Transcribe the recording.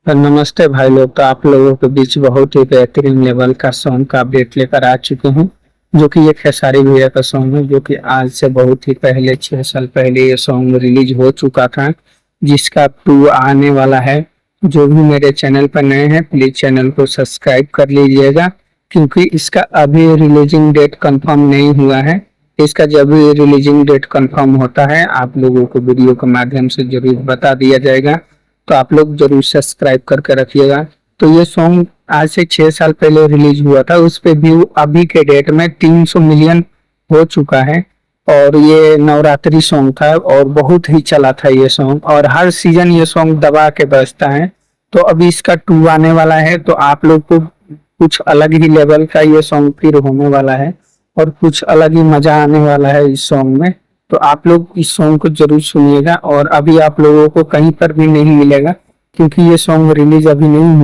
नमस्ते भाई लोग। तो आप लोगों के बीच बहुत ही बेहतरीन लेवल का सॉन्ग का अपडेट लेकर आ चुके हूँ, जो कि ये खेसारी भैया का सॉन्ग है, जो कि आज से बहुत ही पहले 6 साल पहले ये सॉन्ग रिलीज हो चुका था, जिसका 2 आने वाला है। जो भी मेरे चैनल पर नए हैं प्लीज चैनल को सब्सक्राइब कर लीजिएगा, क्योंकि इसका अभी रिलीजिंग डेट कंफर्म नहीं हुआ है। इसका जब भी रिलीजिंग डेट कंफर्म होता है आप लोगों को वीडियो के माध्यम से जरूर बता दिया जाएगा, तो आप लोग जरूर सब्सक्राइब करके रखिएगा। तो ये सॉन्ग आज से 6 साल पहले रिलीज हुआ था, उस पे व्यू अभी के डेट में 300 मिलियन हो चुका है। और ये नवरात्रि सॉन्ग था और बहुत ही चला था ये सॉन्ग, और हर सीजन ये सॉन्ग दबा के बजता है। तो अभी इसका 2 आने वाला है, तो आप लोग को कुछ अलग ही लेवल का ये सॉन्ग फिर होने वाला है और कुछ अलग ही मजा आने वाला है इस सॉन्ग में। तो आप लोग इस सॉन्ग को जरूर सुनिएगा, और अभी आप लोगों को कहीं पर भी नहीं मिलेगा, क्योंकि ये सॉन्ग रिलीज अभी नहीं